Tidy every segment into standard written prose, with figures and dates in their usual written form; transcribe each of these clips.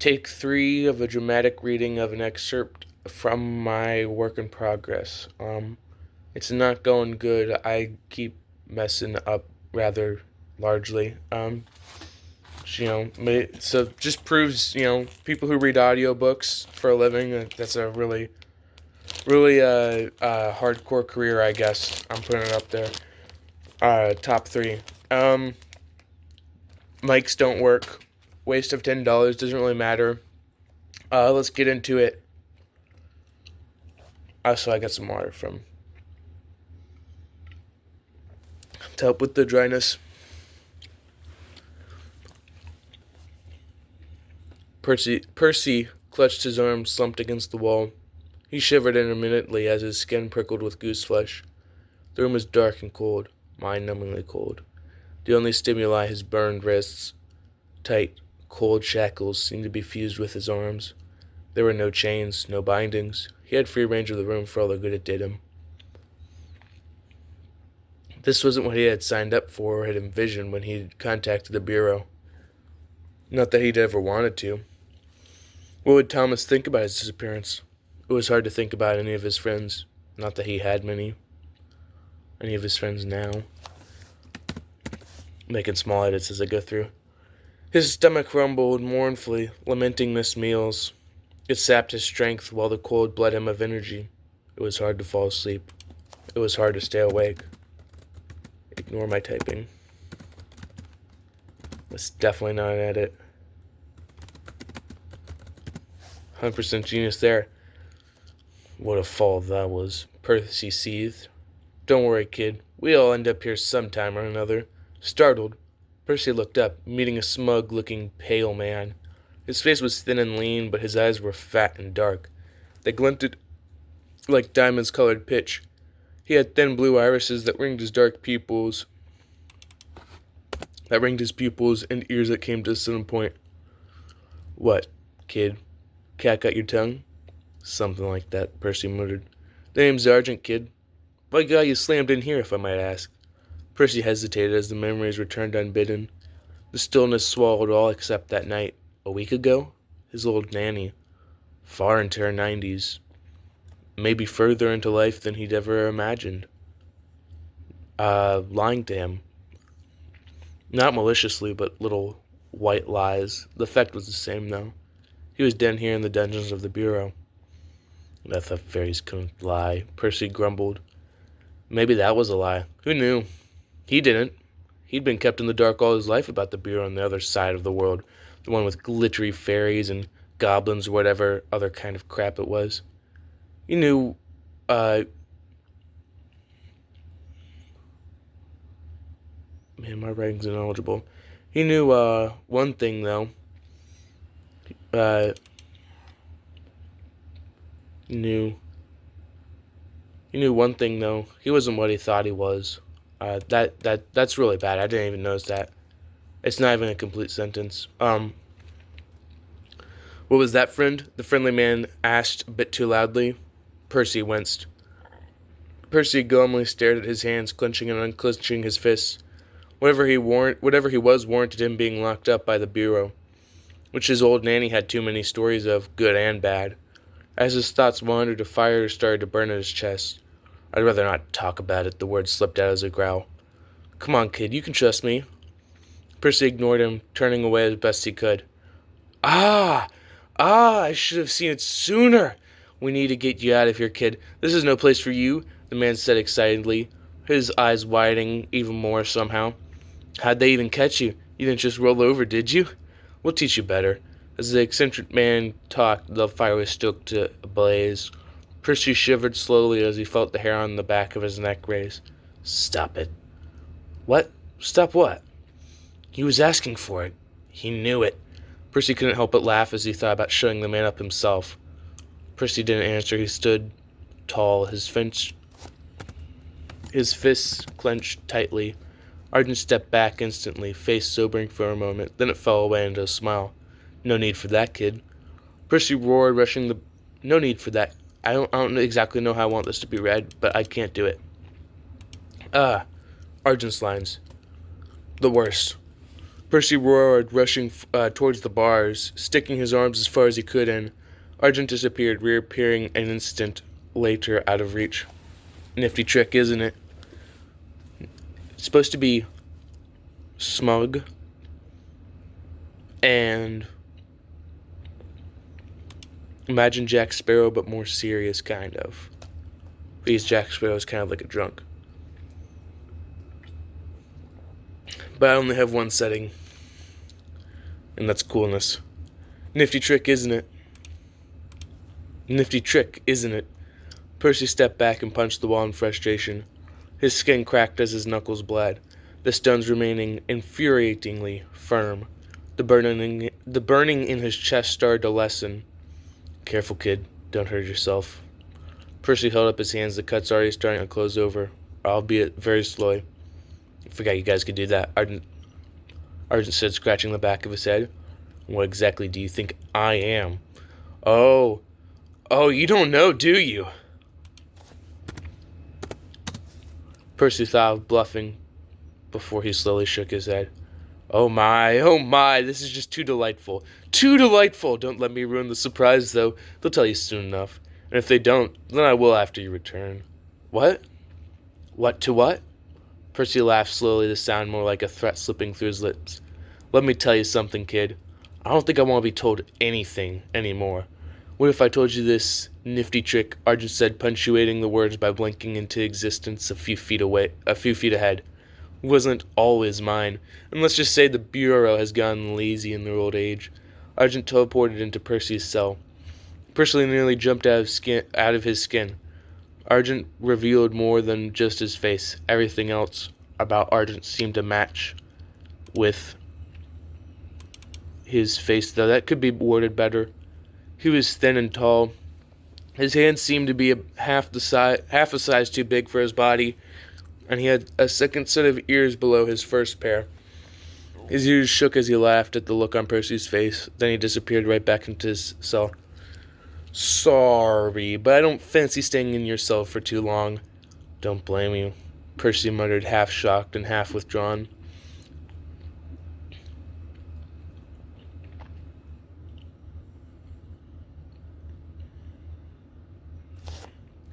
Take 3 of a dramatic reading of an excerpt from my work in progress. It's not going good. I keep messing up rather largely. So just proves, people who read audiobooks for a living, that's a really, really hardcore career, I guess. I'm putting it up there. Top 3. Mics don't work. Waste of $10, doesn't really matter. Let's get into it. So I got some water to help with the dryness. Percy clutched his arms slumped against the wall. He shivered intermittently as his skin prickled with goose flesh. The room was dark and cold, mind-numbingly cold. The only stimuli, his burned wrists. Tight, cold shackles seemed to be fused with his arms. There were no chains, no bindings. He had free range of the room for all the good it did him. This wasn't what he had signed up for or had envisioned when he contacted the Bureau. Not that he'd ever wanted to. What would Thomas think about his disappearance? It was hard to think about any of his friends. Not that he had many. Any of his friends now. Making small edits as I go through. His stomach rumbled mournfully, lamenting missed meals. It sapped his strength while the cold bled him of energy. It was hard to fall asleep. It was hard to stay awake. Ignore my typing. That's definitely not an edit. 100% genius there. What a fall that was. Percy seethed. Don't worry, kid. We all end up here sometime or another. Startled, Percy looked up, meeting a smug-looking, pale man. His face was thin and lean, but his eyes were fat and dark. They glinted like diamonds-colored pitch. He had thin blue irises that ringed his pupils, and ears that came to a sudden point. What, kid? Cat got your tongue? Something like that, Percy muttered. The name's Sergeant, kid. What got you slammed in here, if I might ask? Percy hesitated as the memories returned unbidden. The stillness swallowed all except that night. A week ago? His old nanny. Far into her 90s. Maybe further into life than he'd ever imagined. Lying to him. Not maliciously, but little white lies. The effect was the same, though. He was down here in the dungeons of the Bureau. I thought fairies couldn't lie, Percy grumbled. Maybe that was a lie. Who knew? He didn't. He'd been kept in the dark all his life about the Bureau on the other side of the world. The one with glittery fairies and goblins or whatever other kind of crap it was. He knew, man, my writing's ineligible. He knew, one thing, though. He knew one thing, though. He wasn't what he thought he was. That's really bad. I didn't even notice that. It's not even a complete sentence. What was that, friend? The friendly man asked a bit too loudly. Percy winced. Percy glumly stared at his hands, clenching and unclenching his fists. Whatever he was warranted him being locked up by the Bureau, which his old nanny had too many stories of, good and bad. As his thoughts wandered, a fire started to burn at his chest. I'd rather not talk about it, the words slipped out as a growl. Come on, kid, you can trust me. Percy ignored him, turning away as best he could. I should have seen it sooner. We need to get you out of here, kid. This is no place for you, the man said excitedly, his eyes widening even more somehow. How'd they even catch you? You didn't just roll over, did you? We'll teach you better. As the eccentric man talked, the fire was stoked to a blaze. Percy shivered slowly as he felt the hair on the back of his neck raise. Stop it. What? Stop what? He was asking for it. He knew it. Percy couldn't help but laugh as he thought about showing the man up himself. Percy didn't answer. He stood tall, his fists clenched tightly. Arden stepped back instantly, face sobering for a moment. Then it fell away into a smile. No need for that, kid. Percy roared, rushing the... No need for that. I don't exactly know how I want this to be read, but I can't do it. Argent's lines. The worst. Percy roared, rushing towards the bars, sticking his arms as far as he could in. Argent disappeared, reappearing an instant later out of reach. Nifty trick, isn't it? It's supposed to be smug and imagine Jack Sparrow, but more serious, kind of. Because Jack Sparrow is kind of like a drunk. But I only have one setting, and that's coolness. Nifty trick, isn't it? Nifty trick, isn't it? Percy stepped back and punched the wall in frustration. His skin cracked as his knuckles bled, the stones remaining infuriatingly firm. The burning in his chest started to lessen. Careful, kid. Don't hurt yourself. Percy held up his hands, the cuts already starting to close over, albeit very slowly. I forgot you guys could do that, Argent said, scratching the back of his head. What exactly do you think I am? Oh, you don't know, do you? Percy thought of bluffing before he slowly shook his head. Oh my, this is just too delightful. Too delightful! Don't let me ruin the surprise, though. They'll tell you soon enough. And if they don't, then I will after you return. What? What to what? Percy laughed slowly, the sound more like a threat slipping through his lips. Let me tell you something, kid. I don't think I want to be told anything anymore. What if I told you this nifty trick? Argent said, punctuating the words by blinking into existence a few feet ahead. Wasn't always mine, and let's just say the Bureau has gotten lazy in their old age. Argent teleported into Percy's cell. Percy nearly jumped out of his skin. Argent revealed more than just his face. Everything else about Argent seemed to match with his face, though that could be worded better. He was thin and tall. His hands seemed to be half a size too big for his body, and he had a second set of ears below his first pair. His ears shook as he laughed at the look on Percy's face. Then he disappeared right back into his cell. Sorry, but I don't fancy staying in your cell for too long. Don't blame you, Percy muttered, half shocked and half withdrawn.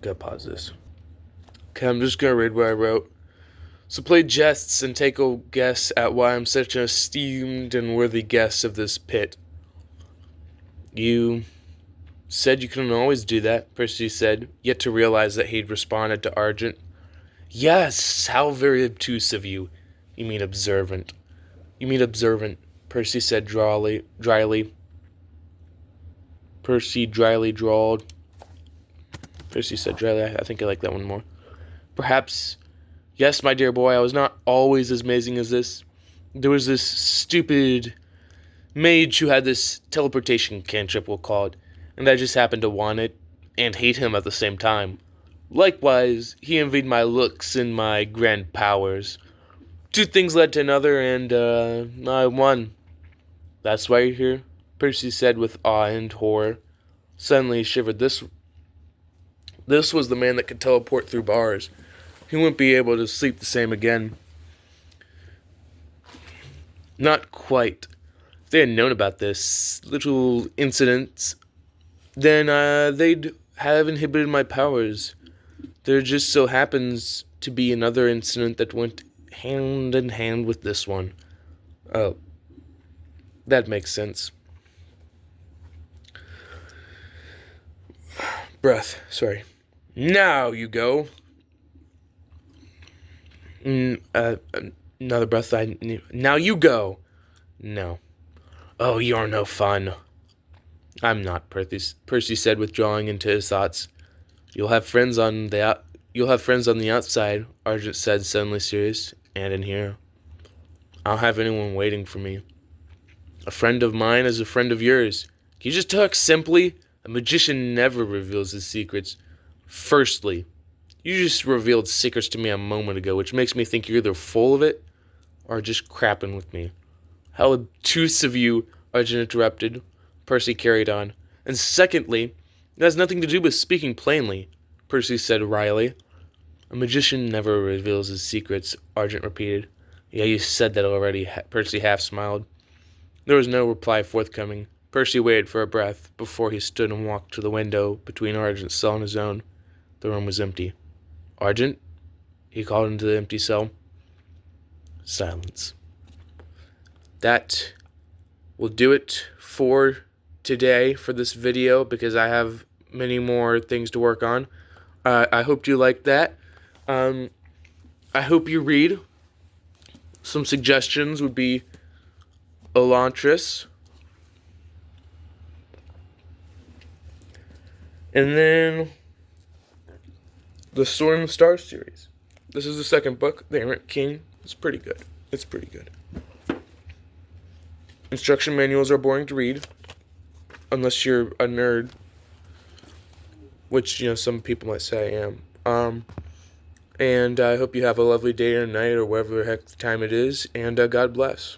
Gotta pause this. Okay, I'm just gonna read what I wrote. So play jests and take a guess at why I'm such an esteemed and worthy guest of this pit. You said you couldn't always do that, Percy said, yet to realize that he'd responded to Argent. Yes, how very obtuse of you. You mean observant, Percy said dryly. Percy dryly drawled. Percy said dryly, I think I like that one more. Perhaps, yes, my dear boy, I was not always as amazing as this. There was this stupid mage who had this teleportation cantrip, we'll call it, and I just happened to want it and hate him at the same time. Likewise, he envied my looks and my grand powers. Two things led to another, and I won. That's why you're here, Percy said with awe and horror. Suddenly he shivered. This was the man that could teleport through bars. He wouldn't be able to sleep the same again. Not quite. If they had known about this little incident, then they'd have inhibited my powers. There just so happens to be another incident that went hand in hand with this one. Oh, that makes sense. Breath, sorry. Now you go. Another breath. Now you go. No. Oh, you're no fun. I'm not, Percy said, withdrawing into his thoughts. You'll have friends on the outside, Argent said, suddenly serious, and in here. I don't have anyone waiting for me. A friend of mine is a friend of yours. Can you just talk simply? A magician never reveals his secrets. Firstly, you just revealed secrets to me a moment ago, which makes me think you're either full of it or just crapping with me. How obtuse of you, Argent interrupted. Percy carried on. And secondly, it has nothing to do with speaking plainly, Percy said wryly. A magician never reveals his secrets, Argent repeated. Yeah, you said that already, Percy half smiled. There was no reply forthcoming. Percy waited for a breath before he stood and walked to the window between Argent's cell and his own. The room was empty. Argent? He called into the empty cell. Silence. That will do it for today for this video because I have many more things to work on. I hope you liked that. I hope you read. Some suggestions would be Elantris. And then the Sword and the Stars series. This is the second book, The Errant King. It's pretty good. It's pretty good. Instruction manuals are boring to read, unless you're a nerd, which, some people might say I am. And I hope you have a lovely day or night or whatever the heck the time it is, and God bless.